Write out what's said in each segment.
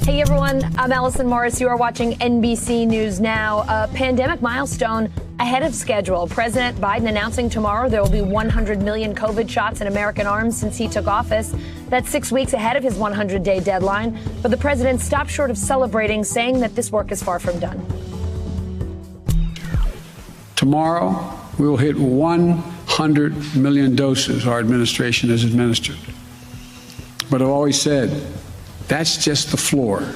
Hey everyone, I'm Allison Morris. You are watching NBC News Now. A pandemic milestone ahead of schedule. President Biden announcing tomorrow there will be 100 million COVID shots in American arms since he took office. That's 6 weeks ahead of his 100-day deadline. But the president stopped short of celebrating, saying that this work is far from done. Tomorrow, we will hit 100 million doses our administration has administered. But I've always said, that's just the floor.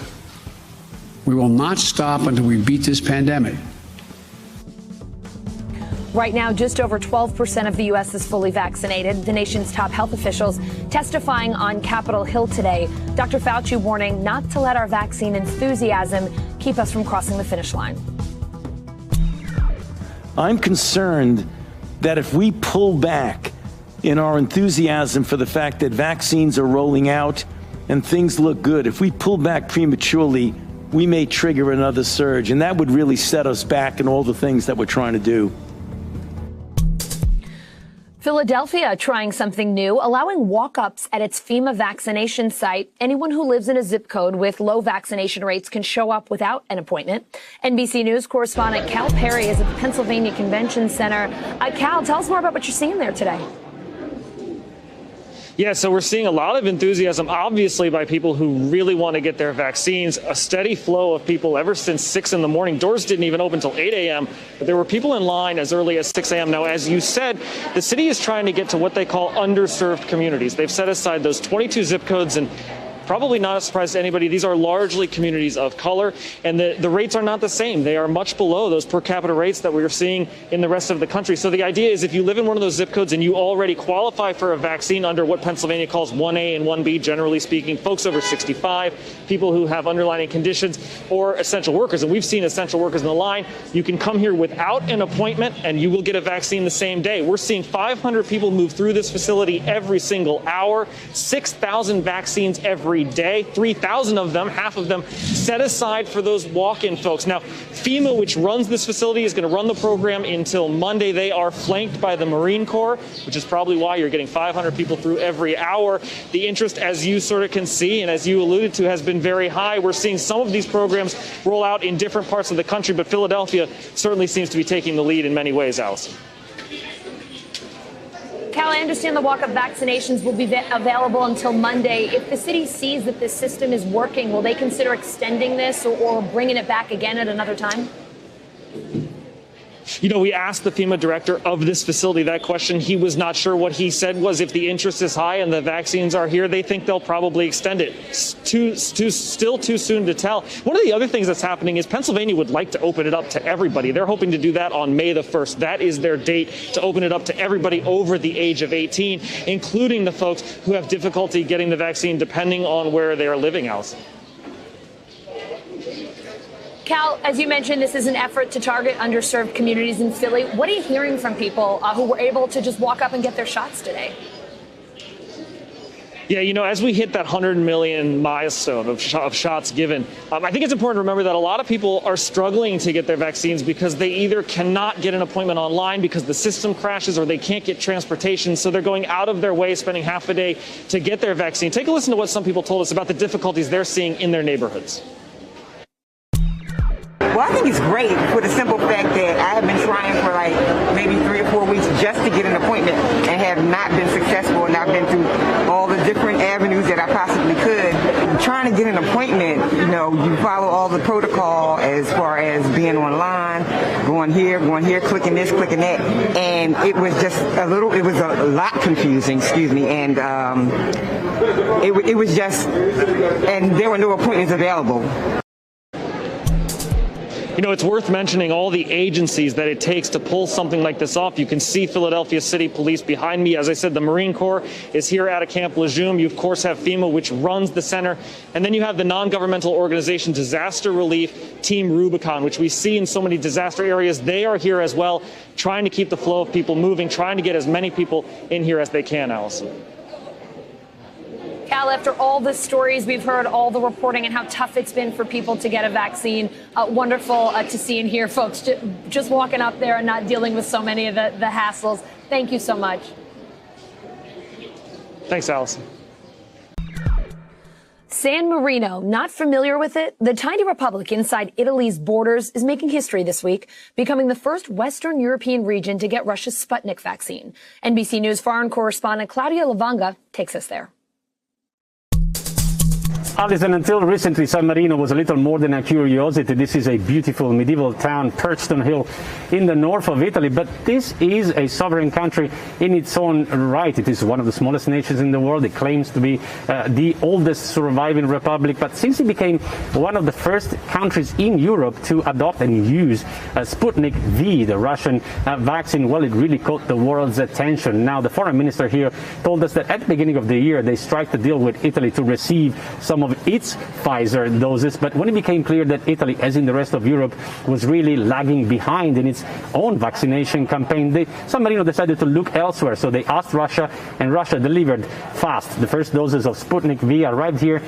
We will not stop until we beat this pandemic. Right now, just over 12% of the U.S. is fully vaccinated. The nation's top health officials testifying on Capitol Hill today. Dr. Fauci warning not to let our vaccine enthusiasm keep us from crossing the finish line. I'm concerned that if we pull back in our enthusiasm for the fact that vaccines are rolling out and things look good, if we pull back prematurely, we may trigger another surge, and that would really set us back in all the things that we're trying to do. Philadelphia trying something new, allowing walk-ups at its FEMA vaccination site. Anyone who lives in a zip code with low vaccination rates can show up without an appointment. NBC News correspondent Cal Perry is at the Pennsylvania Convention Center. Cal, tell us more about what you're seeing there today. Yeah, so we're seeing a lot of enthusiasm, obviously, by people who really want to get their vaccines. A steady flow of people ever since 6 in the morning. Doors didn't even open until 8 a.m., but there were people in line as early as 6 a.m. Now, as you said, the city is trying to get to what they call underserved communities. They've set aside those 22 zip codes, and probably not a surprise to anybody, these are largely communities of color, and the rates are not the same. They are much below those per capita rates that we are seeing in the rest of the country. So the idea is if you live in one of those zip codes and you already qualify for a vaccine under what Pennsylvania calls 1A and 1B, generally speaking, folks over 65, people who have underlying conditions, or essential workers, and we've seen essential workers in the line, you can come here without an appointment and you will get a vaccine the same day. We're seeing 500 people move through this facility every single hour, 6,000 vaccines every day, 3,000 of them, half of them, set aside for those walk-in folks. Now, FEMA, which runs this facility, is going to run the program until Monday. They are flanked by the Marine Corps, which is probably why you're getting 500 people through every hour. The interest, as you sort of can see, and as you alluded to, has been very high. We're seeing some of these programs roll out in different parts of the country, but Philadelphia certainly seems to be taking the lead in many ways, Allison. Cal, I understand the walk-up vaccinations will be available until Monday. If the city sees that this system is working, will they consider extending this or bringing it back again at another time? You know, we asked the FEMA director of this facility that question. He was not sure. What he said was if the interest is high and the vaccines are here, they think they'll probably extend it. Still too soon to tell. One of the other things that's happening is Pennsylvania would like to open it up to everybody. They're hoping to do that on May the 1st. That is their date to open it up to everybody over the age of 18, including the folks who have difficulty getting the vaccine depending on where they are living, Allison. Cal, as you mentioned, this is an effort to target underserved communities in Philly. What are you hearing from people who were able to just walk up and get their shots today? Yeah, you know, as we hit that 100 million milestone of shots given, I think it's important to remember that a lot of people are struggling to get their vaccines because they either cannot get an appointment online because the system crashes or they can't get transportation. So they're going out of their way, spending half a day to get their vaccine. Take a listen to what some people told us about the difficulties they're seeing in their neighborhoods. Well, I think it's great for the simple fact that I have been trying for like maybe 3 or 4 weeks just to get an appointment and have not been successful, and I've been through all the different avenues that I possibly could. Trying to get an appointment, you know, you follow all the protocol as far as being online, going here, clicking this, clicking that, and it was just it was a lot confusing, and it was just, and there were no appointments available. You know, it's worth mentioning all the agencies that it takes to pull something like this off. You can see Philadelphia City Police behind me. As I said, the Marine Corps is here out of Camp Lejeune. You, of course, have FEMA, which runs the center. And then you have the non-governmental organization Disaster Relief Team Rubicon, which we see in so many disaster areas. They are here as well, trying to keep the flow of people moving, trying to get as many people in here as they can, Allison. Cal, after all the stories we've heard, all the reporting and how tough it's been for people to get a vaccine, wonderful to see and hear folks just walking up there and not dealing with so many of the hassles. Thank you so much. Thanks, Allison. San Marino, not familiar with it? The tiny republic inside Italy's borders is making history this week, becoming the first Western European region to get Russia's Sputnik vaccine. NBC News foreign correspondent Claudia Lavanga takes us there. Alison, until recently, San Marino was a little more than a curiosity. This is a beautiful medieval town perched on a hill in the north of Italy. But this is a sovereign country in its own right. It is one of the smallest nations in the world. It claims to be the oldest surviving republic. But since it became one of the first countries in Europe to adopt and use Sputnik V, the Russian vaccine, well, it really caught the world's attention. Now, the foreign minister here told us that at the beginning of the year, they struck a deal with Italy to receive some of its Pfizer doses, but when it became clear that Italy, as in the rest of Europe, was really lagging behind in its own vaccination campaign, San Marino decided to look elsewhere. So they asked Russia, and Russia delivered fast. The first doses of Sputnik V arrived here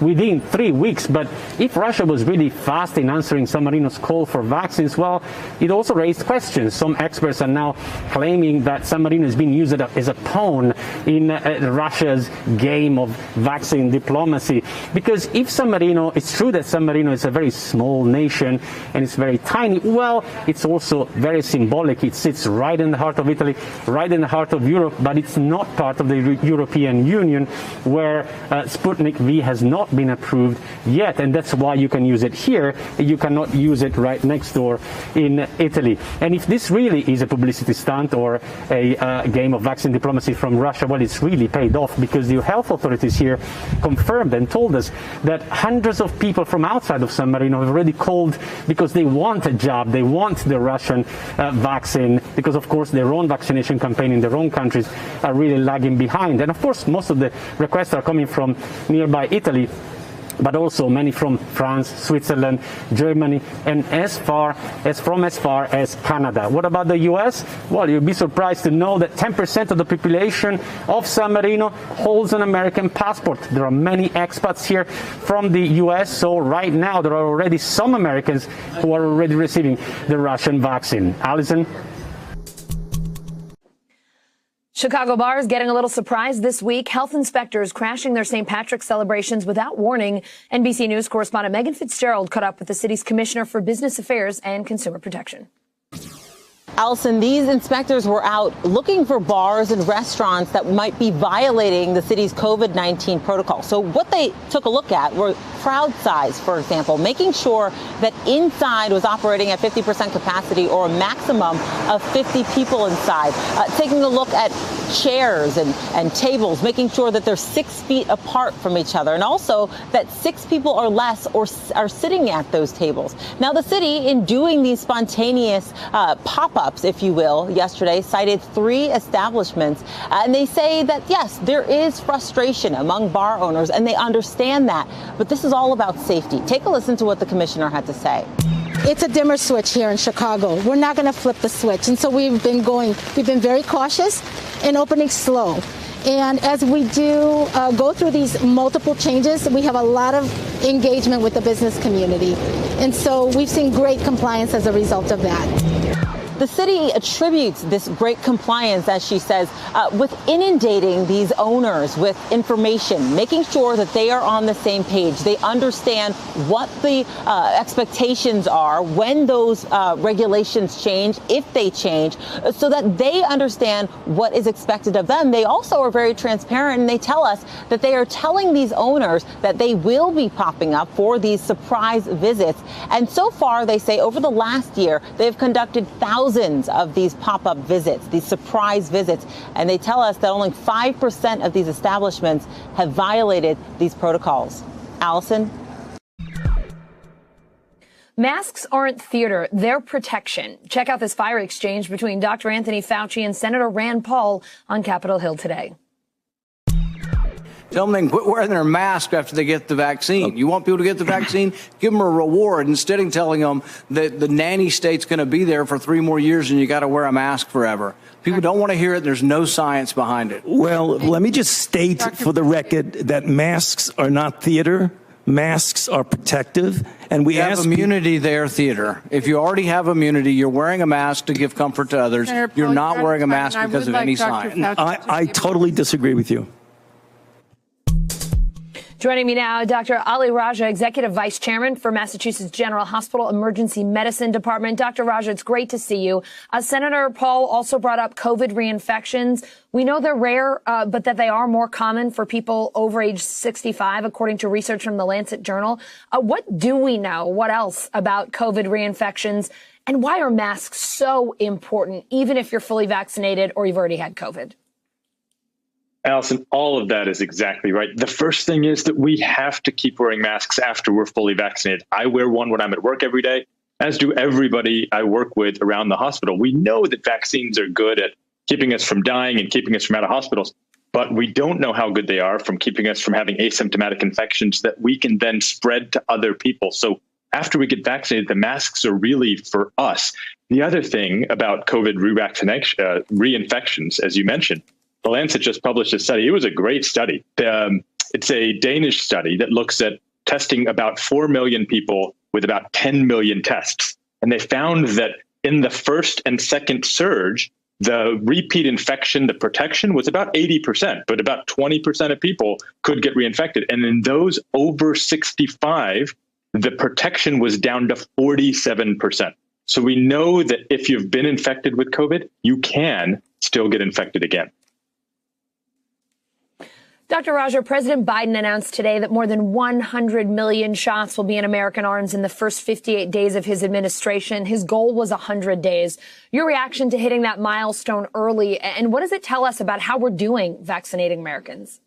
within 3 weeks. But if Russia was really fast in answering San Marino's call for vaccines, well, it also raised questions. Some experts are now claiming that San Marino is being used as a pawn in Russia's game of vaccine diplomacy. Because if San Marino, it's true that San Marino is a very small nation and it's very tiny, well, it's also very symbolic. It sits right in the heart of Italy, right in the heart of Europe, but it's not part of the European Union, where Sputnik V has not been approved yet, and that's why you can use it here. You cannot use it right next door in Italy. And if this really is a publicity stunt or a game of vaccine diplomacy from Russia, well, it's really paid off, because the health authorities here confirmed and told us that hundreds of people from outside of San Marino have already called because they want a jab, they want the Russian vaccine, because of course their own vaccination campaign in their own countries are really lagging behind. And of course most of the requests are coming from nearby Italy, but also many from France, Switzerland, Germany, and as far as Canada. What about the US? Well, you'll be surprised to know that 10% of the population of San Marino holds an American passport. There are many expats here from the US, so right now there are already some Americans who are already receiving the Russian vaccine. Alison? Chicago bars getting a little surprised this week. Health inspectors crashing their St. Patrick's celebrations without warning. NBC News correspondent Megan Fitzgerald caught up with the city's commissioner for business affairs and consumer protection. Alison, these inspectors were out looking for bars and restaurants that might be violating the city's COVID-19 protocol. So what they took a look at were crowd size, for example, making sure that inside was operating at 50% capacity or a maximum of 50 people inside. Taking a look at chairs and tables, making sure that they're 6 feet apart from each other, and also that 6 people or less are sitting at those tables. Now, the city, in doing these spontaneous pop-ups, if you will, yesterday cited 3 establishments, and they say that, yes, there is frustration among bar owners, and they understand that, but this is all about safety. Take a listen to what the commissioner had to say. It's a dimmer switch here in Chicago. We're not going to flip the switch. And so we've been very cautious and opening slow. And as we do go through these multiple changes, we have a lot of engagement with the business community. And so we've seen great compliance as a result of that. The city attributes this great compliance, as she says, with inundating these owners with information, making sure that they are on the same page. They understand what the expectations are when those regulations change, if they change, so that they understand what is expected of them. They also are very transparent, and they tell us that they are telling these owners that they will be popping up for these surprise visits. And so far, they say over the last year, they've conducted thousands of these pop-up visits, these surprise visits, and they tell us that only 5% of these establishments have violated these protocols. Allison? Masks aren't theater, they're protection. Check out this fire exchange between Dr. Anthony Fauci and Senator Rand Paul on Capitol Hill today. Tell them they can quit wearing their mask after they get the vaccine. You want people to get the vaccine? Give them a reward instead of telling them that the nanny state's going to be there for 3 more years and you got to wear a mask forever. People don't want to hear it. There's no science behind it. Well, let me just state for the record that masks are not theater. Masks are protective, and we have immunity there, theater. If you already have immunity, you're wearing a mask to give comfort to others. You're not wearing a mask because of any science. I totally disagree with you. Joining me now, Dr. Ali Raja, Executive Vice Chairman for Massachusetts General Hospital Emergency Medicine Department. Dr. Raja, it's great to see you. Senator Paul also brought up COVID reinfections. We know they're rare, but that they are more common for people over age 65, according to research from the Lancet Journal. What do we know? What else about COVID reinfections? And why are masks so important, even if you're fully vaccinated or you've already had COVID? Allison, all of that is exactly right. The first thing is that we have to keep wearing masks after we're fully vaccinated. I wear one when I'm at work every day, as do everybody I work with around the hospital. We know that vaccines are good at keeping us from dying and keeping us from out of hospitals, but we don't know how good they are from keeping us from having asymptomatic infections that we can then spread to other people. So after we get vaccinated, the masks are really for us. The other thing about COVID reinfections, as you mentioned, the Lancet just published a study. It was a great study. It's a Danish study that looks at testing about 4 million people with about 10 million tests. And they found that in the first and second surge, the repeat infection, the protection was about 80%, but about 20% of people could get reinfected. And in those over 65, the protection was down to 47%. So we know that if you've been infected with COVID, you can still get infected again. Dr. Raja, President Biden announced today that more than 100 million shots will be in American arms in the first 58 days of his administration. His goal was 100 days. Your reaction to hitting that milestone early, and what does it tell us about how we're doing vaccinating Americans?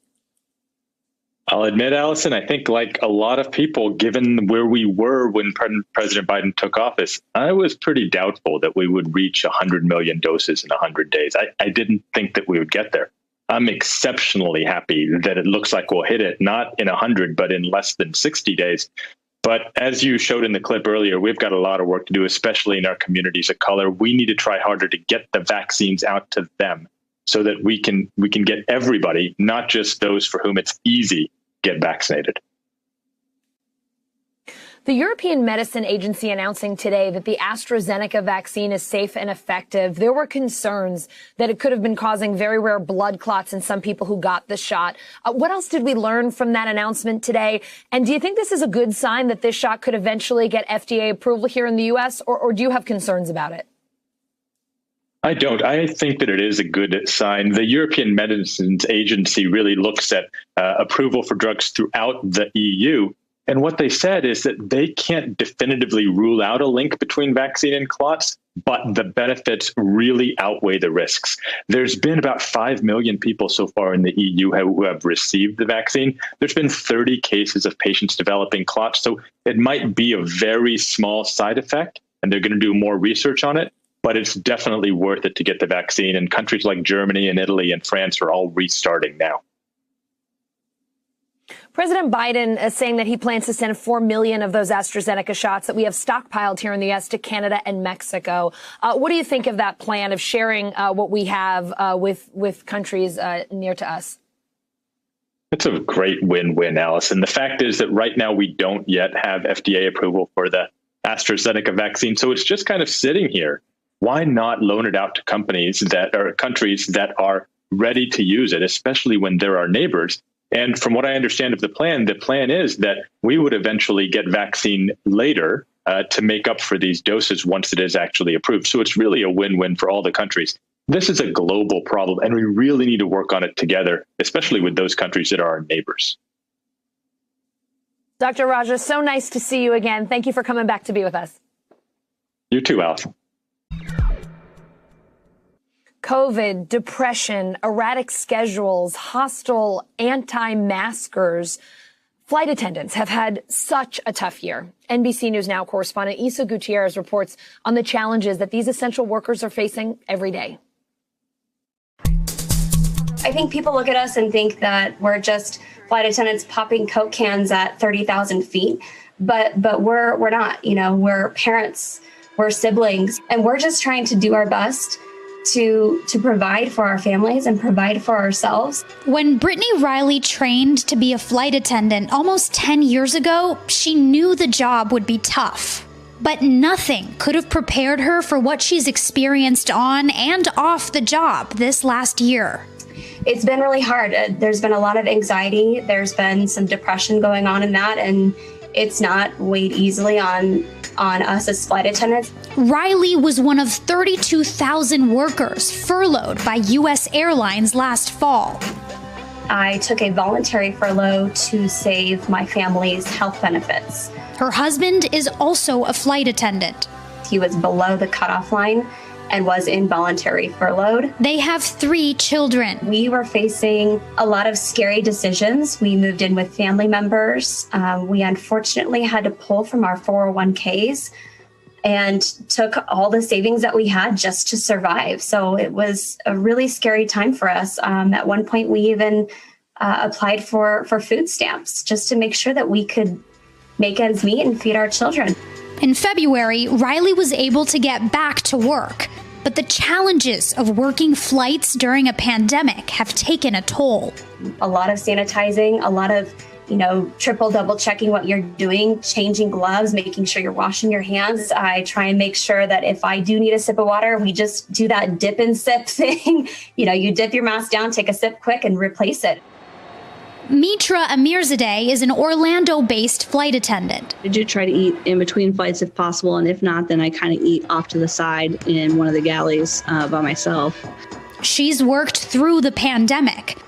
I'll admit, Allison, I think like a lot of people, given where we were when President Biden took office, I was pretty doubtful that we would reach 100 million doses in 100 days. I didn't think that we would get there. I'm exceptionally happy that it looks like we'll hit it, not in 100, but in less than 60 days. But as you showed in the clip earlier, we've got a lot of work to do, especially in our communities of color. We need to try harder to get the vaccines out to them so that we can get everybody, not just those for whom it's easy, get vaccinated. The European Medicine Agency announcing today that the AstraZeneca vaccine is safe and effective. There were concerns that it could have been causing very rare blood clots in some people who got the shot. What else did we learn from that announcement today? And do you think this is a good sign that this shot could eventually get FDA approval here in the U.S., or do you have concerns about it? I don't. I think that it is a good sign. The European Medicines Agency really looks at approval for drugs throughout the EU. And what they said is that they can't definitively rule out a link between vaccine and clots, but the benefits really outweigh the risks. There's been about 5 million people so far in the EU who have received the vaccine. There's been 30 cases of patients developing clots. So it might be a very small side effect, and they're going to do more research on it. But it's definitely worth it to get the vaccine. And countries like Germany and Italy and France are all restarting now. President Biden is saying that he plans to send 4 million of those AstraZeneca shots that we have stockpiled here in the U.S. to Canada and Mexico. What do you think of that plan of sharing what we have with countries near to us? It's a great win-win, Allison. The fact is that right now we don't yet have FDA approval for the AstraZeneca vaccine, so it's just kind of sitting here. Why not loan it out to countries that are ready to use it, especially when they're our neighbors? And from what I understand of the plan is that we would eventually get vaccine later to make up for these doses once it is actually approved. So it's really a win-win for all the countries. This is a global problem, and we really need to work on it together, especially with those countries that are our neighbors. Dr. Raja, so nice to see you again. Thank you for coming back to be with us. You too, Allison. COVID, depression, erratic schedules, hostile anti-maskers. Flight attendants have had such a tough year. NBC News Now correspondent Isa Gutierrez reports on the challenges that these essential workers are facing every day. I think people look at us and think that we're just flight attendants popping Coke cans at 30,000 feet, but we're not. You know, we're parents, we're siblings, and we're just trying to do our best to provide for our families and provide for ourselves. When Brittany Riley trained to be a flight attendant almost 10 years ago, she knew the job would be tough. But nothing could have prepared her for what she's experienced on and off the job this last year. It's been really hard. There's been a lot of anxiety. There's been some depression going on in that, and it's not weighed easily on us as flight attendants. Riley was one of 32,000 workers furloughed by U.S. Airlines last fall. I took a voluntary furlough to save my family's health benefits. Her husband is also a flight attendant. He was below the cutoff line and was involuntary furloughed. They have 3 children. We were facing a lot of scary decisions. We moved in with family members. We unfortunately had to pull from our 401ks and took all the savings that we had just to survive. So it was a really scary time for us. At one point, we even applied for food stamps just to make sure that we could make ends meet and feed our children. In February, Riley was able to get back to work, but the challenges of working flights during a pandemic have taken a toll. A lot of sanitizing, a lot of, triple, double checking what you're doing, changing gloves, making sure you're washing your hands. I try and make sure that if I do need a sip of water, we just do that dip and sip thing. You dip your mask down, take a sip quick and replace it. Mitra Amirzadeh is an Orlando-based flight attendant. I do try to eat in between flights if possible, and if not, then I kind of eat off to the side in one of the galleys by myself. She's worked through the pandemic.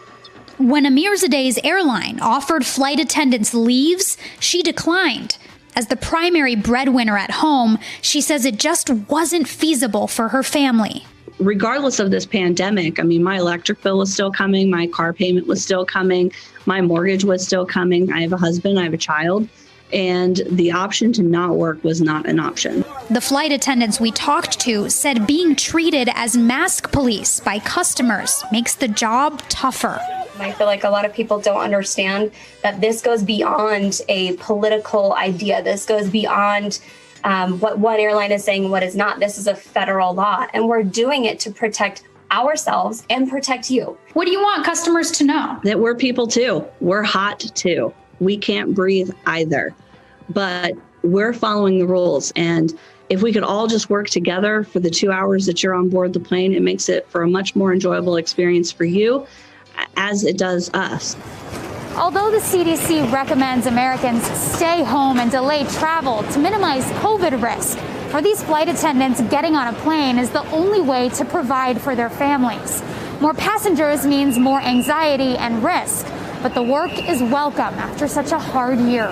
When Amirzadeh's airline offered flight attendants leaves, she declined. As the primary breadwinner at home, she says it just wasn't feasible for her family. Regardless of this pandemic, my electric bill was still coming, my car payment was still coming, my mortgage was still coming. I have a husband, I have a child, and the option to not work was not an option. The flight attendants we talked to said being treated as mask police by customers makes the job tougher. I feel like a lot of people don't understand that this goes beyond a political idea. This goes beyond what one airline is saying, what is not. This is a federal law, and we're doing it to protect ourselves and protect you. What do you want customers to know? That we're people too. We're hot too. We can't breathe either, but we're following the rules. And if we could all just work together for the 2 hours that you're on board the plane, it makes it for a much more enjoyable experience for you as it does us. Although the CDC recommends Americans stay home and delay travel to minimize COVID risk, for these flight attendants, getting on a plane is the only way to provide for their families. More passengers means more anxiety and risk, but the work is welcome after such a hard year.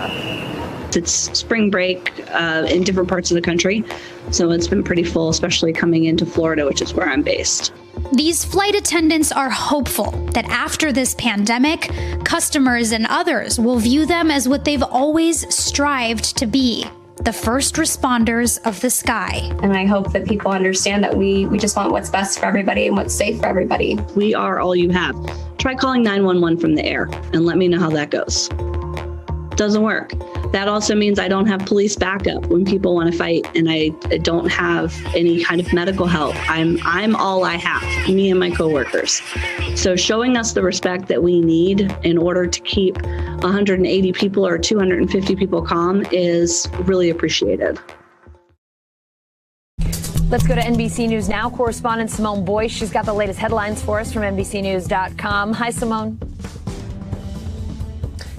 It's spring break in different parts of the country, so it's been pretty full, especially coming into Florida, which is where I'm based. These flight attendants are hopeful that after this pandemic, customers and others will view them as what they've always strived to be, the first responders of the sky. And I hope that people understand that we just want what's best for everybody and what's safe for everybody. We are all you have. Try calling 911 from the air and let me know how that goes. Doesn't work. That also means I don't have police backup when people want to fight, and I don't have any kind of medical help. I'm all I have, me and my coworkers. So showing us the respect that we need in order to keep 180 people or 250 people calm is really appreciated. Let's go to NBC News Now. Correspondent Simone Boyce. She's got the latest headlines for us from NBCnews.com. Hi, Simone.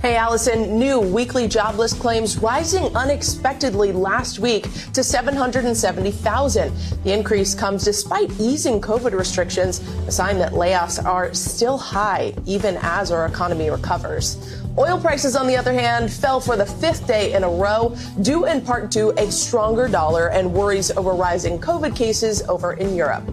Hey, Allison, new weekly jobless claims rising unexpectedly last week to 770,000. The increase comes despite easing COVID restrictions, a sign that layoffs are still high, even as our economy recovers. Oil prices, on the other hand, fell for the 5th day in a row, due in part to a stronger dollar and worries over rising COVID cases over in Europe.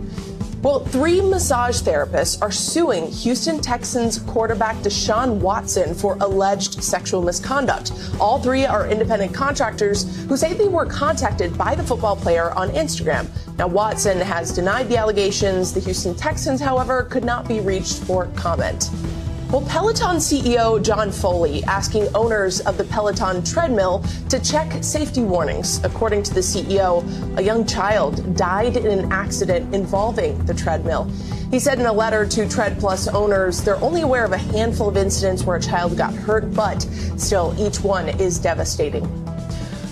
Well, 3 massage therapists are suing Houston Texans quarterback Deshaun Watson for alleged sexual misconduct. All 3 are independent contractors who say they were contacted by the football player on Instagram. Now, Watson has denied the allegations. The Houston Texans, however, could not be reached for comment. Well, Peloton CEO John Foley asking owners of the Peloton treadmill to check safety warnings. According to the CEO, a young child died in an accident involving the treadmill. He said in a letter to Tread Plus owners, they're only aware of a handful of incidents where a child got hurt, but still each one is devastating.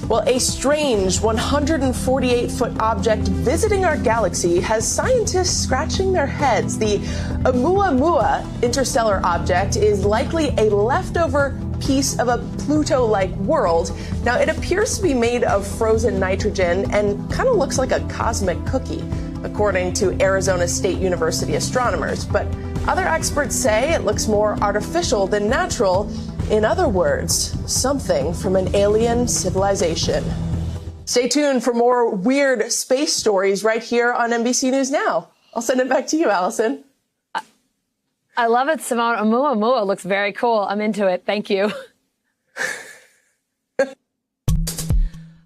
Well, a strange 148-foot object visiting our galaxy has scientists scratching their heads. The Oumuamua interstellar object is likely a leftover piece of a Pluto-like world. Now, it appears to be made of frozen nitrogen and kind of looks like a cosmic cookie, according to Arizona State University astronomers. But other experts say it looks more artificial than natural. In other words, something from an alien civilization. Stay tuned for more weird space stories right here on NBC News Now. I'll send it back to you, Allison. I love it, Simone. Oumuamua looks very cool. I'm into it. Thank you.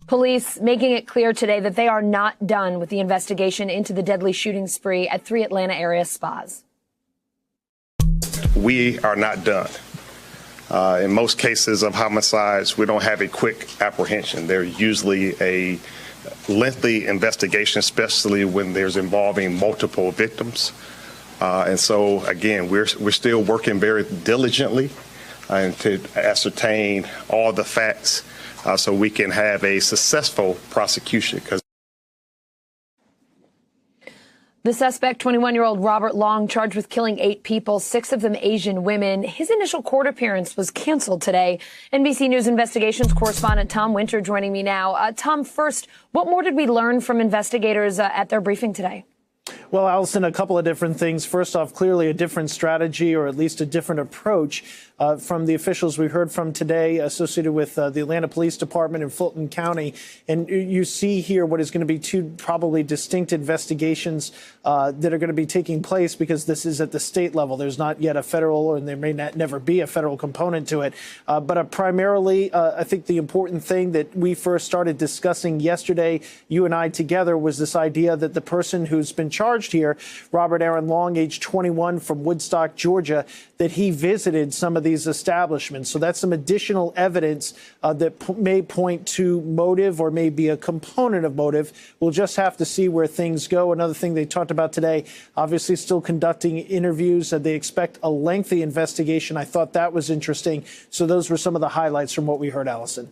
Police making it clear today that they are not done with the investigation into the deadly shooting spree at 3 Atlanta area spas. We are not done. In most cases of homicides, we don't have a quick apprehension. There's usually a lengthy investigation, especially when there's involving multiple victims. And so, again, we're still working very diligently and to ascertain all the facts so we can have a successful prosecution. The suspect, 21-year-old Robert Long, charged with killing 8 people, 6 of them Asian women. His initial court appearance was canceled today. NBC News Investigations correspondent Tom Winter joining me now. Tom, first, what more did we learn from investigators at their briefing today? Well, Allison, a couple of different things. First off, clearly a different strategy, or at least a different approach from the officials we heard from today associated with the Atlanta Police Department in Fulton County. And you see here what is going to be 2 probably distinct investigations that are going to be taking place, because this is at the state level. There's not yet a federal, and there may never be a federal component to it. But primarily, I think the important thing that we first started discussing yesterday, you and I together, was this idea that the person who's been charged here, Robert Aaron Long, age 21, from Woodstock, Georgia, that he visited some of these establishments. So that's some additional evidence that may point to motive, or may be a component of motive. We'll just have to see where things go. Another thing they talked about today, obviously still conducting interviews. They expect a lengthy investigation. I thought that was interesting. So those were some of the highlights from what we heard, Allison.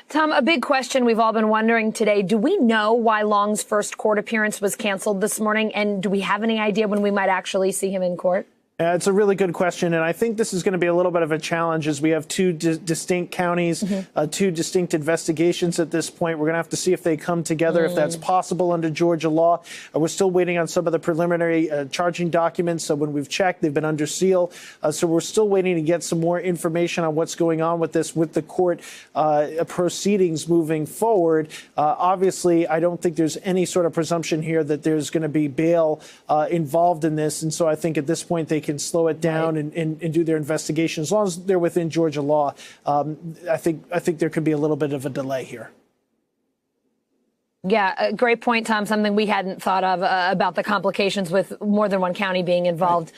Tom, a big question we've all been wondering today. Do we know why Long's first court appearance was canceled this morning? And do we have any idea when we might actually see him in court? It's a really good question, and I think this is going to be a little bit of a challenge, as we have 2 distinct counties, 2 distinct investigations at this point. We're going to have to see if they come together, if that's possible under Georgia law. We're still waiting on some of the preliminary charging documents. So when we've checked, they've been under seal. So we're still waiting to get some more information on what's going on with this, with the court proceedings moving forward. Obviously, I don't think there's any sort of presumption here that there's going to be bail involved in this. And so I think at this point they can slow it down and do their investigation. As long as they're within Georgia law, I think there could be a little bit of a delay here. Yeah, a great point, Tom. Something we hadn't thought of about the complications with more than one county being involved.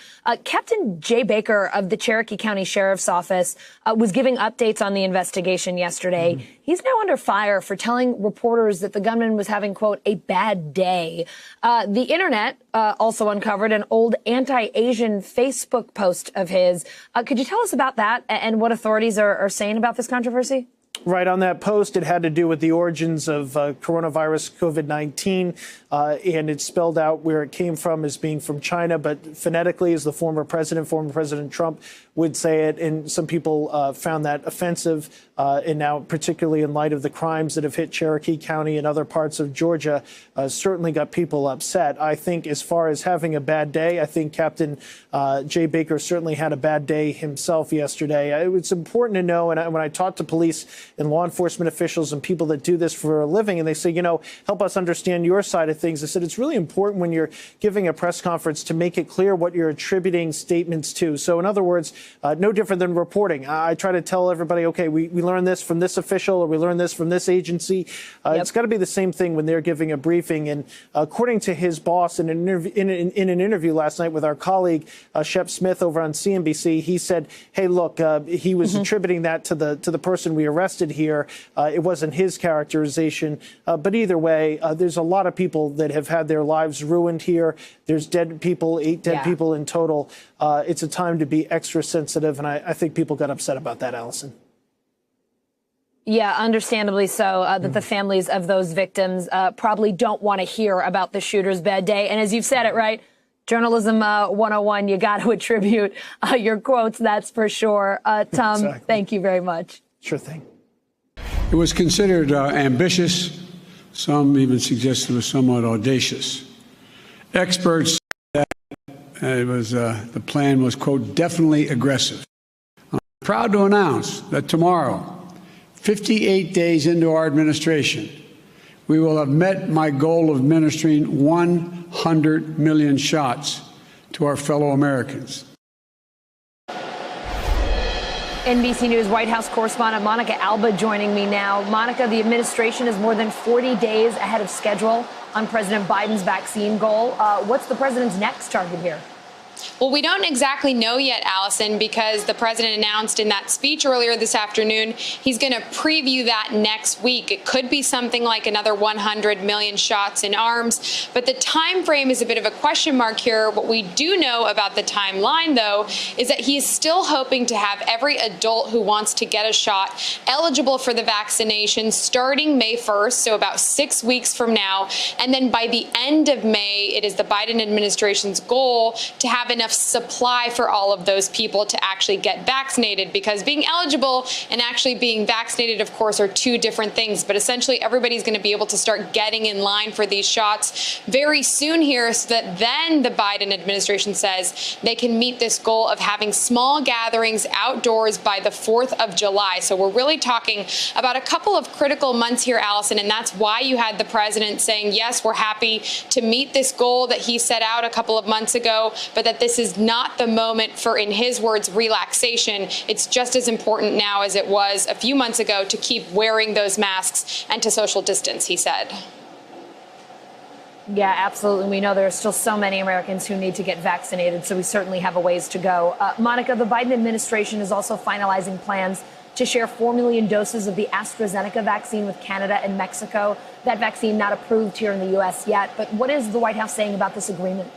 Captain Jay Baker of the Cherokee County Sheriff's Office was giving updates on the investigation yesterday. He's now under fire for telling reporters that the gunman was having, quote, a bad day. The internet also uncovered an old anti-Asian Facebook post of his. Could you tell us about that and what authorities are saying about this controversy? Right, on that post, it had to do with the origins of coronavirus COVID-19, and it spelled out where it came from as being from China, but phonetically, as the former President Trump would say it, and some people found that offensive, and now particularly in light of the crimes that have hit Cherokee County and other parts of Georgia, certainly got people upset. I think as far as having a bad day, I think Captain Jay Baker certainly had a bad day himself yesterday. It's important to know, and when I talk to police and law enforcement officials and people that do this for a living, and they say, you know, help us understand your side of things. I said, it's really important when you're giving a press conference to make it clear what you're attributing statements to. So in other words, no different than reporting. I try to tell everybody, okay, we learned this from this official, or we learned this from this agency. It's got to be the same thing when they're giving a briefing. And according to his boss in an interview last night with our colleague, Shep Smith over on CNBC, he said, hey, look, he was attributing that to the person we arrested here. It wasn't his characterization. But either way, there's a lot of people that have had their lives ruined here. There's dead people, 8 dead people in total. It's a time to be extra sensitive, and I think people got upset about that, Allison. Yeah, understandably so, that the families of those victims probably don't want to hear about the shooter's bad day. And as you've said it, right, journalism 101, you got to attribute your quotes, that's for sure. Tom, exactly. Thank you very much. Sure thing. It was considered ambitious. Some even suggested it was somewhat audacious. Experts said that it was, the plan was, quote, definitely aggressive. I'm proud to announce that tomorrow, 58 days into our administration, we will have met my goal of administering 100 million shots to our fellow Americans. NBC News White House correspondent Monica Alba joining me now. Monica, the administration is more than 40 days ahead of schedule on President Biden's vaccine goal. What's the president's next target here? Well, we don't exactly know yet, Allison, because the president announced in that speech earlier this afternoon he's going to preview that next week. It could be something like another 100 million shots in arms, but the time frame is a bit of a question mark here. What we do know about the timeline, though, is that he is still hoping to have every adult who wants to get a shot eligible for the vaccination starting May 1st, so about 6 weeks from now. And then by the end of May, it is the Biden administration's goal to have enough supply for all of those people to actually get vaccinated, because being eligible and actually being vaccinated, of course, are two different things. But essentially, everybody's going to be able to start getting in line for these shots very soon here, so that then the Biden administration says they can meet this goal of having small gatherings outdoors by the 4th of July. So we're really talking about a couple of critical months here, Allison, and that's why you had the president saying, yes, we're happy to meet this goal that he set out a couple of months ago, but that this is not the moment for, in his words, relaxation. It's just as important now as it was a few months ago to keep wearing those masks and to social distance, he said. Yeah, absolutely. We know there are still so many Americans who need to get vaccinated, so we certainly have a ways to go. Monica, the Biden administration is also finalizing plans to share 4 million doses of the AstraZeneca vaccine with Canada and Mexico. That vaccine not approved here in the U.S. yet. But what is the White House saying about this agreement?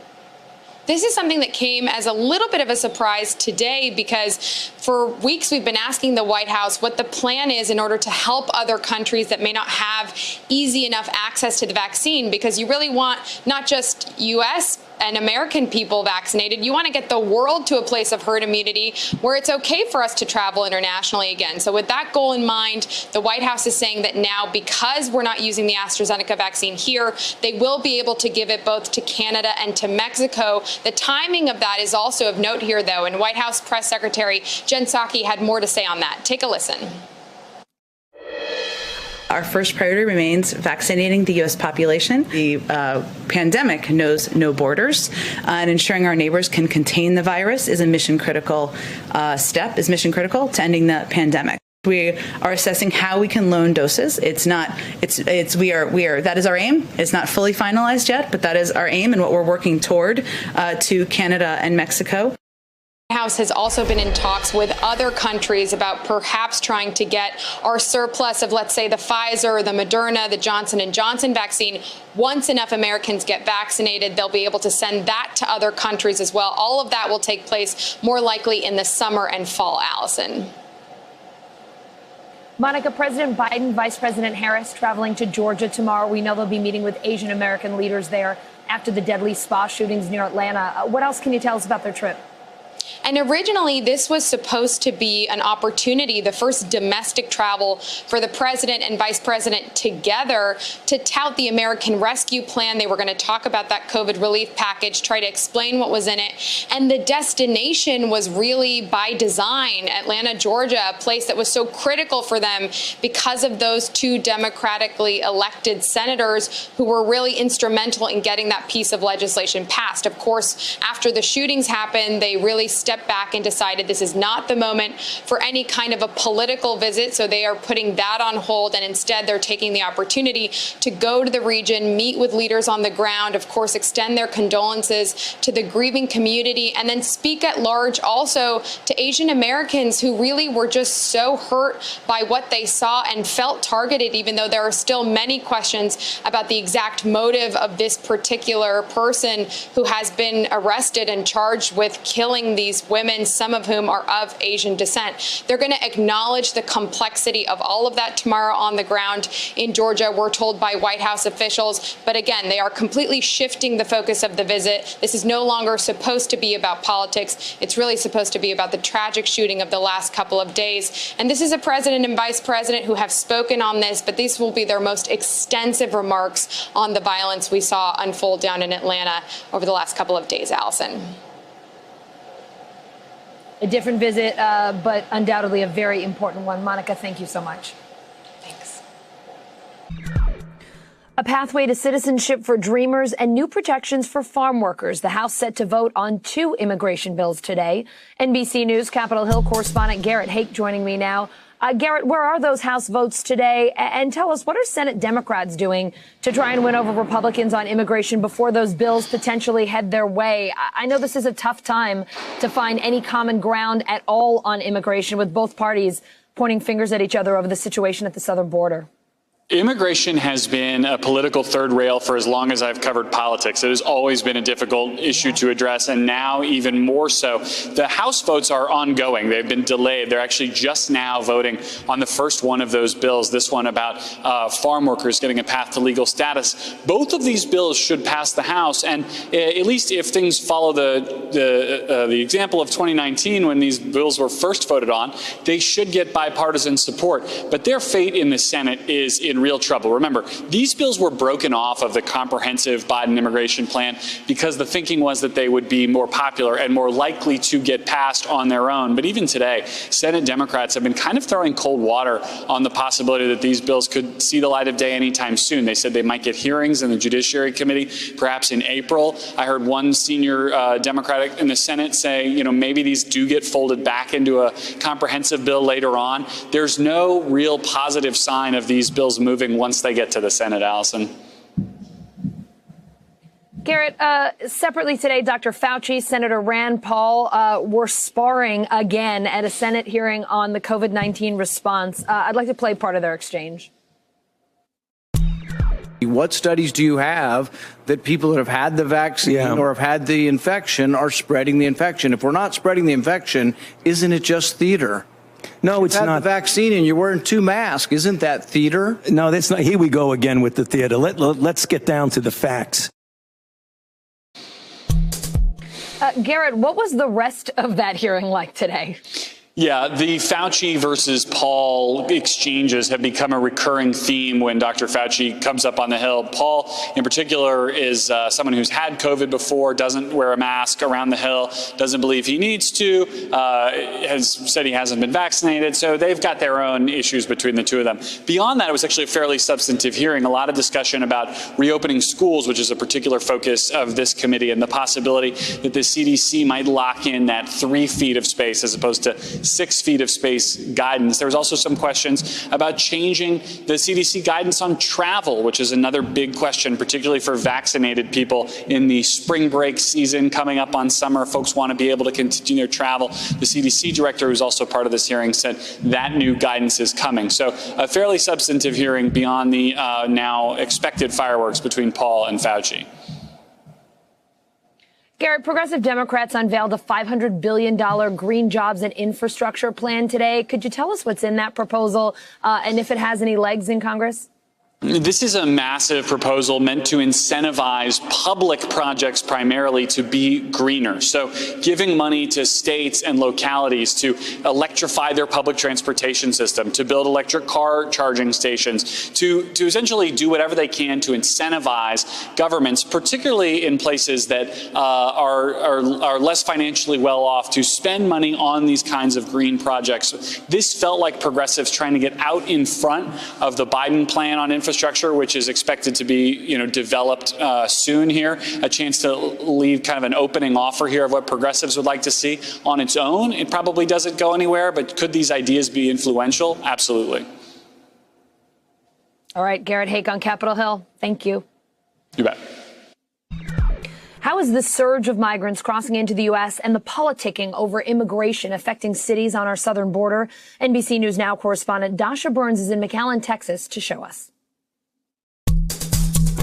This is something that came as a little bit of a surprise today, because for weeks we've been asking the White House what the plan is in order to help other countries that may not have easy enough access to the vaccine, because you really want not just U.S. and American people vaccinated. You want to get the world to a place of herd immunity where it's okay for us to travel internationally again. So with that goal in mind, the White House is saying that now, because we're not using the AstraZeneca vaccine here, they will be able to give it both to Canada and to Mexico. The timing of that is also of note here, though, and White House Press Secretary Jen Psaki had more to say on that. Take a listen. Our first priority remains vaccinating the U.S. population. The pandemic knows no borders, and ensuring our neighbors can contain the virus is a mission-critical mission-critical to ending the pandemic. We are assessing how we can loan doses. That is our aim. It's not fully finalized yet, but that is our aim and what we're working toward to Canada and Mexico. The House has also been in talks with other countries about perhaps trying to get our surplus of, let's say, the Pfizer, the Moderna, the Johnson & Johnson vaccine. Once enough Americans get vaccinated, they'll be able to send that to other countries as well. All of that will take place more likely in the summer and fall, Allison. Monica, President Biden, Vice President Harris traveling to Georgia tomorrow. We know they'll be meeting with Asian American leaders there after the deadly spa shootings near Atlanta. What else can you tell us about their trip? And originally, this was supposed to be an opportunity, the first domestic travel for the president and vice president together, to tout the American Rescue Plan. They were going to talk about that COVID relief package, try to explain what was in it. And the destination was really by design, Atlanta, Georgia, a place that was so critical for them because of those two democratically elected senators who were really instrumental in getting that piece of legislation passed. Of course, after the shootings happened, they really stepped back and decided this is not the moment for any kind of a political visit. So they are putting that on hold, and instead they're taking the opportunity to go to the region, meet with leaders on the ground, of course, extend their condolences to the grieving community, and then speak at large also to Asian Americans who really were just so hurt by what they saw and felt targeted, even though there are still many questions about the exact motive of this particular person who has been arrested and charged with killing these migrants, women, some of whom are of Asian descent. They're going to acknowledge the complexity of all of that tomorrow on the ground in Georgia, we're told by White House officials. But again, they are completely shifting the focus of the visit. This is no longer supposed to be about politics. It's really supposed to be about the tragic shooting of the last couple of days. And this is a president and vice president who have spoken on this, but these will be their most extensive remarks on the violence we saw unfold down in Atlanta over the last couple of days, Allison. A different visit, but undoubtedly a very important one. Monica, thank you so much. Thanks. A pathway to citizenship for dreamers and new protections for farm workers. The House set to vote on 2 immigration bills today. NBC News Capitol Hill correspondent Garrett Hake joining me now. Garrett, where are those House votes today? And tell us, what are Senate Democrats doing to try and win over Republicans on immigration before those bills potentially head their way? I know this is a tough time to find any common ground at all on immigration, with both parties pointing fingers at each other over the situation at the southern border. Immigration has been a political third rail for as long as I've covered politics. It has always been a difficult issue to address, and now even more so. The House votes are ongoing. They've been delayed. They're actually just now voting on the first one of those bills, this one about farm workers getting a path to legal status. Both of these bills should pass the House, and at least if things follow the example of 2019 when these bills were first voted on, they should get bipartisan support. But their fate in the Senate is in real trouble. Remember, these bills were broken off of the comprehensive Biden immigration plan because the thinking was that they would be more popular and more likely to get passed on their own. But even today, Senate Democrats have been kind of throwing cold water on the possibility that these bills could see the light of day anytime soon. They said they might get hearings in the Judiciary Committee, perhaps in April. I heard one senior Democrat in the Senate say, maybe these do get folded back into a comprehensive bill later on. There's no real positive sign of these bills moving once they get to the Senate, Allison. Garrett, separately today, Dr. Fauci, Senator Rand Paul were sparring again at a Senate hearing on the COVID-19 response. I'd like to play part of their exchange. What studies do you have that people that have had the vaccine or have had the infection are spreading the infection? If we're not spreading the infection, isn't it just theater? No, it's not. The vaccine and you're wearing 2 masks. Isn't that theater? No, that's not. Here we go again with the theater. Let's get down to the facts. Garrett, what was the rest of that hearing like today? Yeah, the Fauci versus Paul exchanges have become a recurring theme when Dr. Fauci comes up on the Hill. Paul, in particular, is someone who's had COVID before, doesn't wear a mask around the Hill, doesn't believe he needs to, has said he hasn't been vaccinated. So they've got their own issues between the two of them. Beyond that, it was actually a fairly substantive hearing, a lot of discussion about reopening schools, which is a particular focus of this committee, and the possibility that the CDC might lock in that 3 feet of space as opposed to 6 feet of space guidance. There was also some questions about changing the CDC guidance on travel, which is another big question, particularly for vaccinated people in the spring break season coming up on summer. Folks want to be able to continue their travel. The CDC director, who's also part of this hearing, said that new guidance is coming. So a fairly substantive hearing beyond the now expected fireworks between Paul and Fauci. Garrett, progressive Democrats unveiled a $500 billion green jobs and infrastructure plan today. Could you tell us what's in that proposal and if it has any legs in Congress? This is a massive proposal meant to incentivize public projects primarily to be greener. So giving money to states and localities to electrify their public transportation system, to build electric car charging stations, to essentially do whatever they can to incentivize governments, particularly in places that are less financially well off, to spend money on these kinds of green projects. This felt like progressives trying to get out in front of the Biden plan on infrastructure, which is expected to be, developed soon here. A chance to leave kind of an opening offer here of what progressives would like to see. On its own, it probably doesn't go anywhere, but could these ideas be influential? Absolutely. All right, Garrett Hake on Capitol Hill. Thank you. You bet. How is the surge of migrants crossing into the U.S. and the politicking over immigration affecting cities on our southern border? NBC News Now correspondent Dasha Burns is in McAllen, Texas, to show us.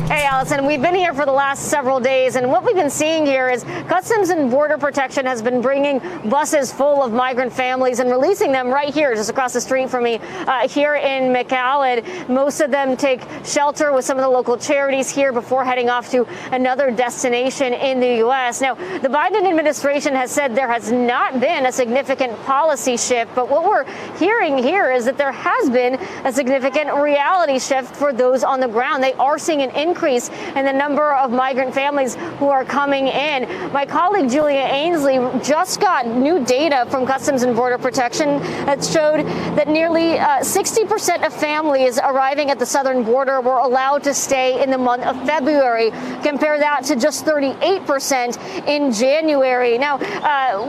Hey, Allison, we've been here for the last several days, and what we've been seeing here is Customs and Border Protection has been bringing buses full of migrant families and releasing them right here, just across the street from me, here in McAllen. Most of them take shelter with some of the local charities here before heading off to another destination in the U.S. Now, the Biden administration has said there has not been a significant policy shift, but what we're hearing here is that there has been a significant reality shift for those on the ground. They are seeing an increase in the number of migrant families who are coming in. My colleague Julia Ainsley just got new data from Customs and Border Protection that showed that nearly 60% of families arriving at the southern border were allowed to stay in the month of February. Compare that to just 38% in January. Now,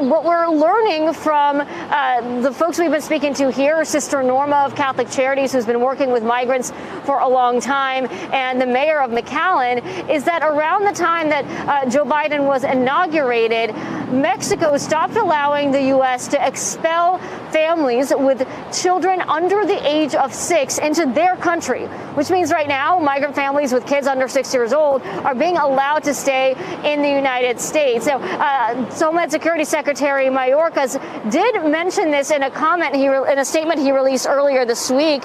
what we're learning from the folks we've been speaking to here, Sister Norma of Catholic Charities, who's been working with migrants for a long time, and the mayor of McAllen, is that around the time that Joe Biden was inaugurated, Mexico stopped allowing the U.S. to expel families with children under the age of 6 into their country, which means right now migrant families with kids under 6 years old are being allowed to stay in the United States. Now, Homeland Security Secretary Mayorkas did mention this in a comment, in a statement he released earlier this week.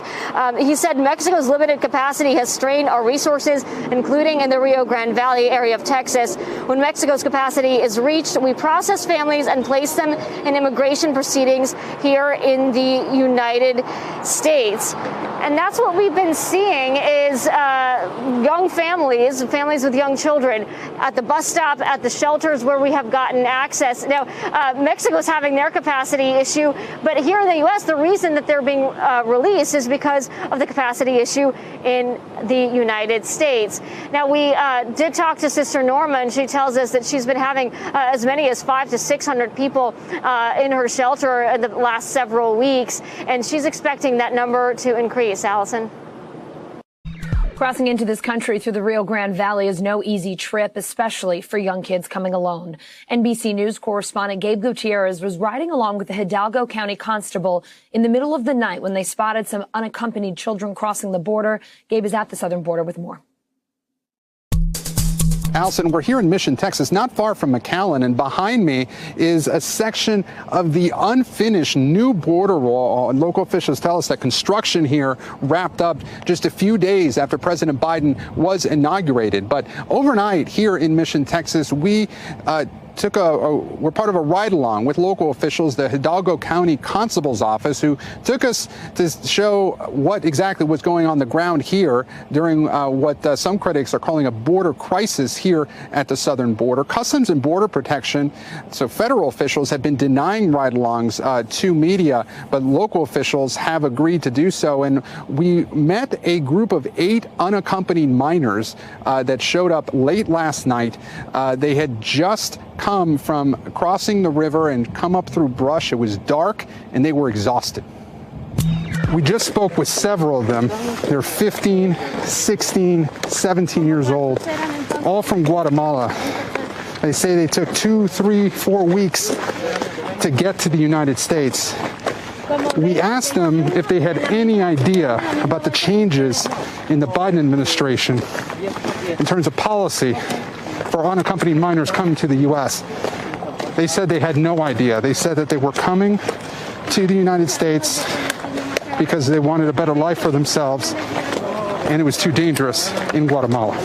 He said Mexico's limited capacity has strained our resources, including in the Rio Grande Valley area of Texas. When Mexico's capacity is reached, we process families and place them in immigration proceedings here in the United States. And that's what we've been seeing is young families with young children at the bus stop, at the shelters where we have gotten access. Now, Mexico's having their capacity issue, but here in the U.S., the reason that they're being released is because of the capacity issue in the United States. Now, we did talk to Sister Norma, and she tells us that she's been having as many as 500 to 600 people in her shelter in the last several weeks, and she's expecting that number to increase. Allison. Crossing into this country through the Rio Grande Valley is no easy trip, especially for young kids coming alone. NBC News correspondent Gabe Gutierrez was riding along with the Hidalgo County Constable in the middle of the night when they spotted some unaccompanied children crossing the border. Gabe is at the southern border with more. Allison, we're here in Mission, Texas, not far from McAllen, and behind me is a section of the unfinished new border wall. Local officials tell us that construction here wrapped up just a few days after President Biden was inaugurated. But overnight here in Mission, Texas, we we're part of a ride-along with local officials, the Hidalgo County Constable's Office, who took us to show what exactly was going on the ground here during what some critics are calling a border crisis here at the southern border. Customs and Border Protection, so federal officials have been denying ride-alongs to media, but local officials have agreed to do so. And we met a group of 8 unaccompanied minors that showed up late last night. They had just come from crossing the river and come up through brush. It was dark and they were exhausted. We just spoke with several of them. They're 15, 16, 17 years old, all from Guatemala. They say they took 2, 3, 4 weeks to get to the United States. We asked them if they had any idea about the changes in the Biden administration in terms of policy for unaccompanied minors coming to the U.S. They said they had no idea. They said that they were coming to the United States because they wanted a better life for themselves, and it was too dangerous in Guatemala.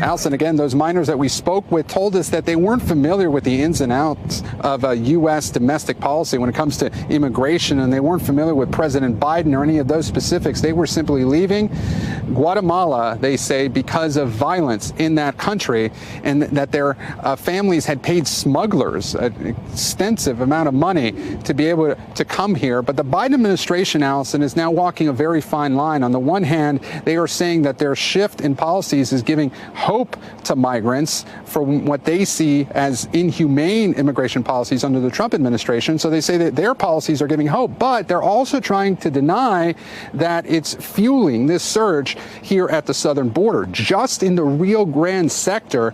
Allison, again, those minors that we spoke with told us that they weren't familiar with the ins and outs of U.S. domestic policy when it comes to immigration, and they weren't familiar with President Biden or any of those specifics. They were simply leaving Guatemala, they say, because of violence in that country, and that their families had paid smugglers an extensive amount of money to be able to come here. But the Biden administration, Allison, is now walking a very fine line. On the one hand, they are saying that their shift in policies is giving hope to migrants for what they see as inhumane immigration policies under the Trump administration. So they say that their policies are giving hope, but they're also trying to deny that it's fueling this surge here at the southern border. Just in the Rio Grande sector,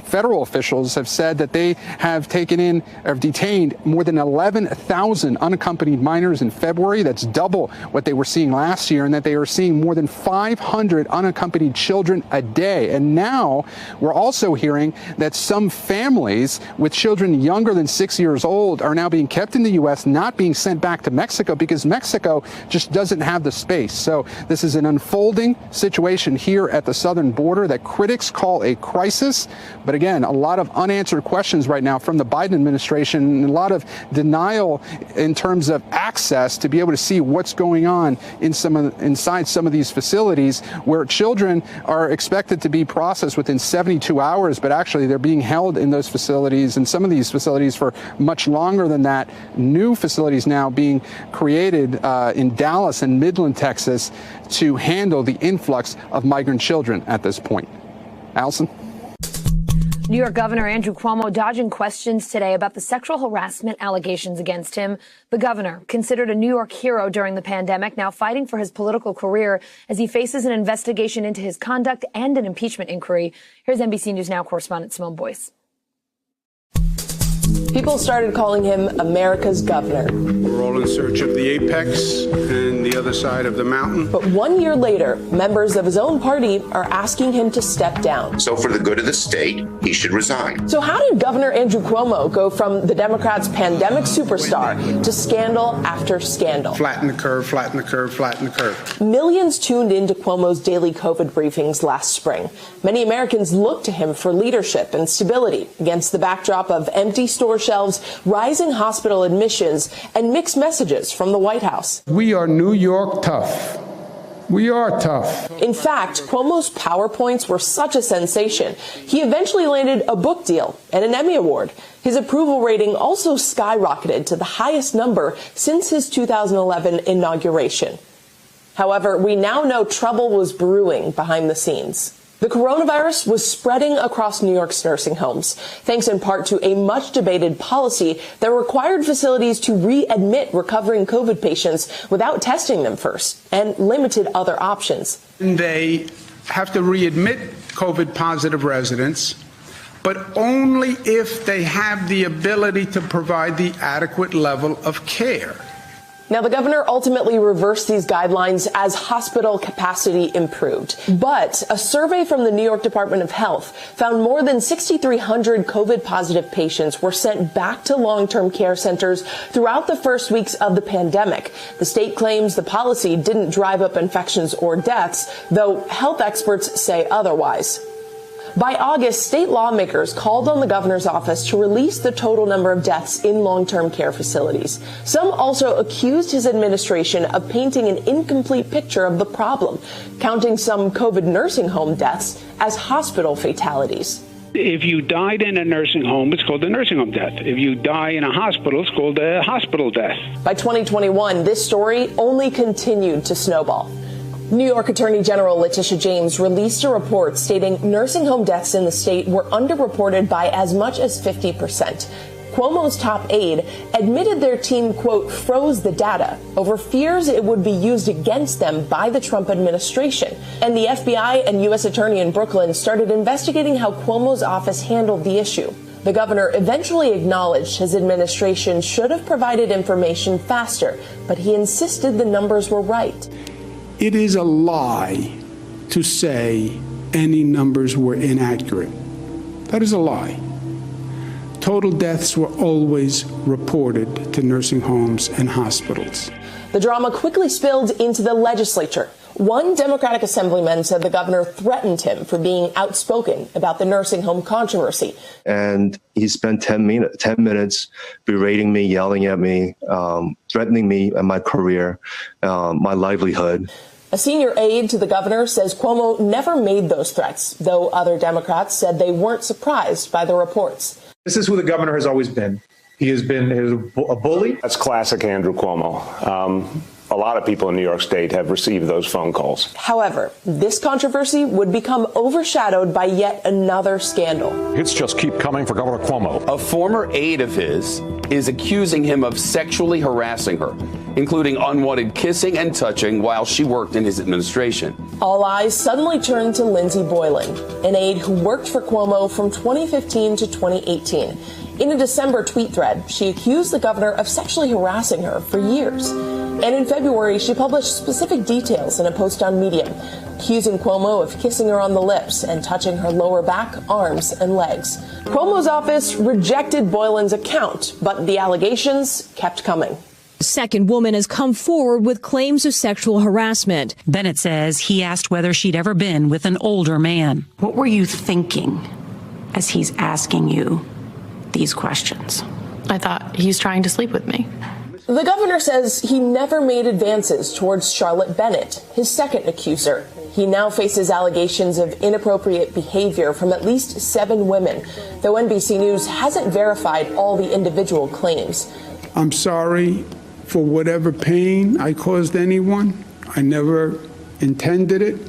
federal officials have said that they have taken in or detained more than 11,000 unaccompanied minors in February. That's double what they were seeing last year, and that they are seeing more than 500 unaccompanied children a day. And now we're also hearing that some families with children younger than 6 years old are now being kept in the U.S., not being sent back to Mexico because Mexico just doesn't have the space. So this is an unfolding situation here at the southern border that critics call a crisis. But again, a lot of unanswered questions right now from the Biden administration, and a lot of denial in terms of access to be able to see what's going on inside some of these facilities where children are expected to be processed within 72 hours, but actually they're being held in those facilities, and some of these facilities for much longer than that. New facilities now being created in Dallas and Midland, Texas, to handle the influx of migrant children at this point. Allison? New York Governor Andrew Cuomo dodging questions today about the sexual harassment allegations against him. The governor, considered a New York hero during the pandemic, now fighting for his political career as he faces an investigation into his conduct and an impeachment inquiry. Here's NBC News Now correspondent Simone Boyce. People started calling him America's governor. We're all in search of the apex and the other side of the mountain. But 1 year later, members of his own party are asking him to step down. So for the good of the state, he should resign. So how did Governor Andrew Cuomo go from the Democrats' pandemic superstar to scandal after scandal? Flatten the curve, flatten the curve, flatten the curve. Millions tuned into Cuomo's daily COVID briefings last spring. Many Americans looked to him for leadership and stability against the backdrop of empty store shelves, rising hospital admissions, and mixed messages from the White House. We are New York tough. We are tough. In fact, Cuomo's PowerPoints were such a sensation, he eventually landed a book deal and an Emmy Award. His approval rating also skyrocketed to the highest number since his 2011 inauguration. However, we now know trouble was brewing behind the scenes. The coronavirus was spreading across New York's nursing homes, thanks in part to a much-debated policy that required facilities to readmit recovering COVID patients without testing them first, and limited other options. They have to readmit COVID-positive residents, but only if they have the ability to provide the adequate level of care. Now, the governor ultimately reversed these guidelines as hospital capacity improved. But a survey from the New York Department of Health found more than 6,300 COVID-positive patients were sent back to long-term care centers throughout the first weeks of the pandemic. The state claims the policy didn't drive up infections or deaths, though health experts say otherwise. By August, state lawmakers called on the governor's office to release the total number of deaths in long-term care facilities. Some also accused his administration of painting an incomplete picture of the problem, counting some COVID nursing home deaths as hospital fatalities. If you died in a nursing home, it's called a nursing home death. If you die in a hospital, it's called a hospital death. By 2021, this story only continued to snowball. New York Attorney General Letitia James released a report stating nursing home deaths in the state were underreported by as much as 50%. Cuomo's top aide admitted their team, quote, froze the data over fears it would be used against them by the Trump administration. And the FBI and U.S. Attorney in Brooklyn started investigating how Cuomo's office handled the issue. The governor eventually acknowledged his administration should have provided information faster, but he insisted the numbers were right. It is a lie to say any numbers were inaccurate. That is a lie. Total deaths were always reported to nursing homes and hospitals. The drama quickly spilled into the legislature. One Democratic assemblyman said the governor threatened him for being outspoken about the nursing home controversy. And he spent 10 minutes berating me, yelling at me, threatening me and my career, my livelihood. A senior aide to the governor says Cuomo never made those threats, though other Democrats said they weren't surprised by the reports. This is who the governor has always been. He has been a bully. That's classic Andrew Cuomo. A lot of people in New York State have received those phone calls. However, this controversy would become overshadowed by yet another scandal. Hits just keep coming for Governor Cuomo. A former aide of his is accusing him of sexually harassing her, including unwanted kissing and touching while she worked in his administration. All eyes suddenly turned to Lindsay Boylan, an aide who worked for Cuomo from 2015 to 2018. In a December tweet thread, she accused the governor of sexually harassing her for years. And in February, she published specific details in a post on Medium, accusing Cuomo of kissing her on the lips and touching her lower back, arms, and legs. Cuomo's office rejected Boylan's account, but the allegations kept coming. The second woman has come forward with claims of sexual harassment. Bennett says he asked whether she'd ever been with an older man. What were you thinking as he's asking you these questions? I thought he's trying to sleep with me. The governor says he never made advances towards Charlotte Bennett, his second accuser. He now faces allegations of inappropriate behavior from at least 7 women, though NBC News hasn't verified all the individual claims. I'm sorry for whatever pain I caused anyone. I never intended it.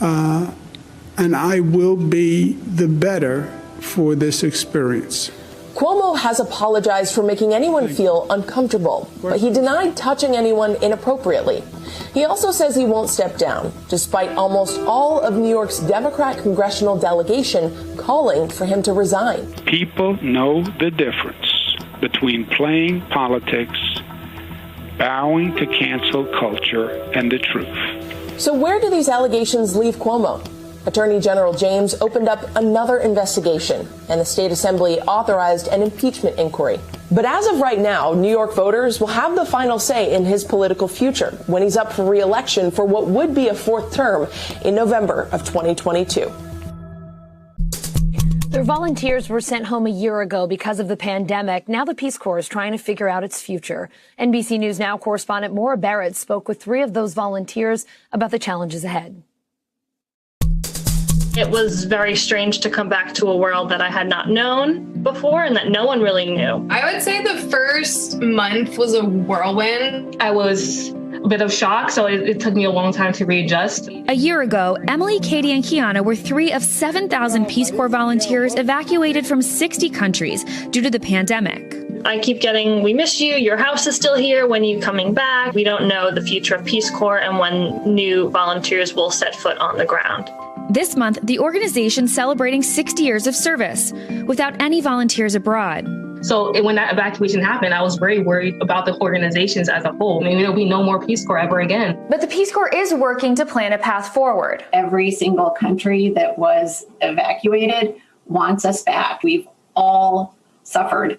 And I will be the better for this experience. Cuomo has apologized for making anyone feel uncomfortable, but he denied touching anyone inappropriately. He also says he won't step down, despite almost all of New York's Democrat congressional delegation calling for him to resign. People know the difference between playing politics, bowing to cancel culture, and the truth. So where do these allegations leave Cuomo? Attorney General James opened up another investigation, and the state assembly authorized an impeachment inquiry. But as of right now, New York voters will have the final say in his political future when he's up for re-election for what would be a 4th term in November of 2022. Their volunteers were sent home a year ago because of the pandemic. Now the Peace Corps is trying to figure out its future. NBC News Now correspondent Maura Barrett spoke with 3 of those volunteers about the challenges ahead. It was very strange to come back to a world that I had not known before and that no one really knew. I would say the first month was a whirlwind. I was a bit of shock, so it took me a long time to readjust. A year ago, Emily, Katie, and Kiana were 3 of 7,000 Peace Corps volunteers evacuated from 60 countries due to the pandemic. I keep getting, we miss you, your house is still here, when are you coming back? We don't know the future of Peace Corps and when new volunteers will set foot on the ground. This month, the organization's celebrating 60 years of service without any volunteers abroad. So when that evacuation happened, I was very worried about the organizations as a whole. Maybe there'll be no more Peace Corps ever again. But the Peace Corps is working to plan a path forward. Every single country that was evacuated wants us back. We've all suffered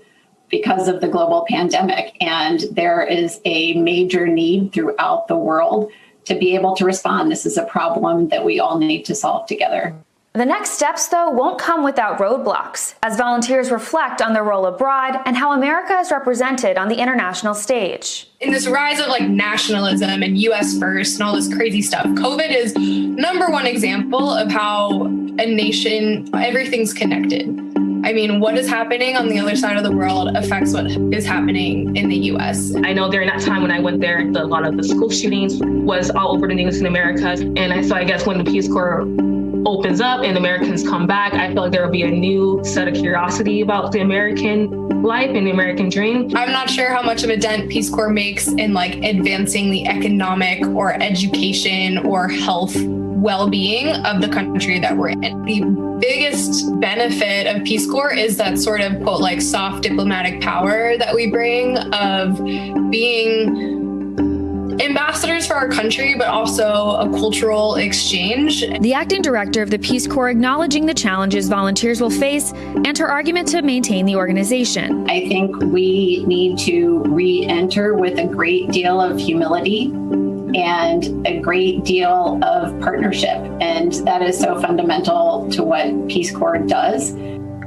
because of the global pandemic, and there is a major need throughout the world to be able to respond. This is a problem that we all need to solve together. The next steps, though, won't come without roadblocks, as volunteers reflect on their role abroad and how America is represented on the international stage. In this rise of nationalism and US first and all this crazy stuff, COVID is #1 example of how a nation, everything's connected. I mean, what is happening on the other side of the world affects what is happening in the U.S. I know during that time when I went there, a lot of the school shootings was all over the news in America. And so I guess when the Peace Corps opens up and Americans come back, I feel like there will be a new set of curiosity about the American life and the American dream. I'm not sure how much of a dent Peace Corps makes in advancing the economic or education or health well-being of the country that we're in. The biggest benefit of Peace Corps is that sort of quote soft diplomatic power that we bring of being ambassadors for our country, but also a cultural exchange. The acting director of the Peace Corps acknowledging the challenges volunteers will face and her argument to maintain the organization. I think we need to re-enter with a great deal of humility and a great deal of partnership. And that is so fundamental to what Peace Corps does.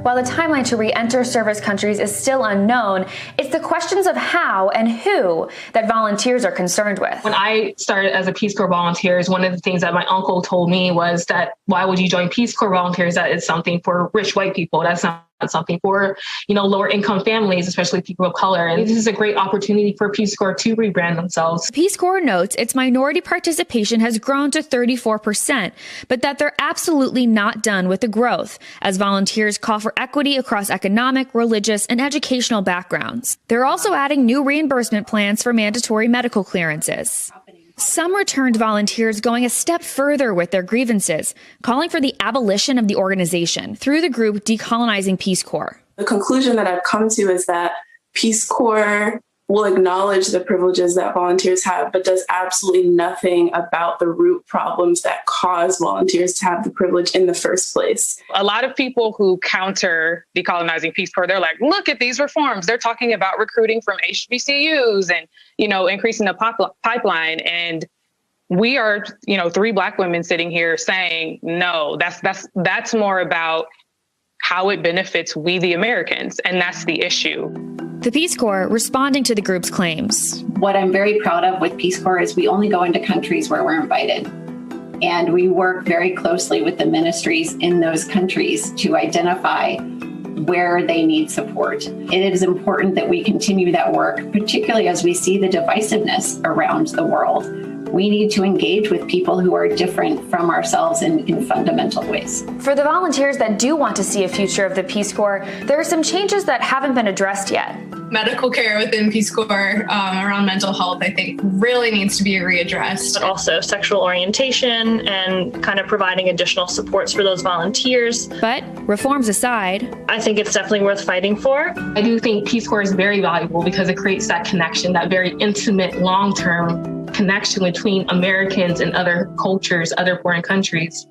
While the timeline to re-enter service countries is still unknown, it's the questions of how and who that volunteers are concerned with. When I started as a Peace Corps volunteer, one of the things that my uncle told me was that why would you join Peace Corps volunteers? That is something for rich white people. That's not something for, lower income families, especially people of color. And this is a great opportunity for Peace Corps to rebrand themselves. Peace Corps notes its minority participation has grown to 34%, but that they're absolutely not done with the growth, as volunteers call for equity across economic, religious, and educational backgrounds. They're also adding new reimbursement plans for mandatory medical clearances. Some returned volunteers going a step further with their grievances, calling for the abolition of the organization through the group Decolonizing Peace Corps. The conclusion that I've come to is that Peace Corps will acknowledge the privileges that volunteers have, but does absolutely nothing about the root problems that cause volunteers to have the privilege in the first place. A lot of people who counter decolonizing Peace Corps, they're like, look at these reforms. They're talking about recruiting from HBCUs and, increasing the pipeline. And we are, 3 Black women sitting here saying, no, that's more about how it benefits we, the Americans. And that's the issue. The Peace Corps responding to the group's claims. What I'm very proud of with Peace Corps is we only go into countries where we're invited. And we work very closely with the ministries in those countries to identify where they need support. It is important that we continue that work, particularly as we see the divisiveness around the world. We need to engage with people who are different from ourselves in fundamental ways. For the volunteers that do want to see a future of the Peace Corps, there are some changes that haven't been addressed yet. Medical care within Peace Corps around mental health, I think, really needs to be readdressed. But also sexual orientation and kind of providing additional supports for those volunteers. But reforms aside, I think it's definitely worth fighting for. I do think Peace Corps is very valuable because it creates that connection, that very intimate, long-term connection between Americans and other cultures, other foreign countries.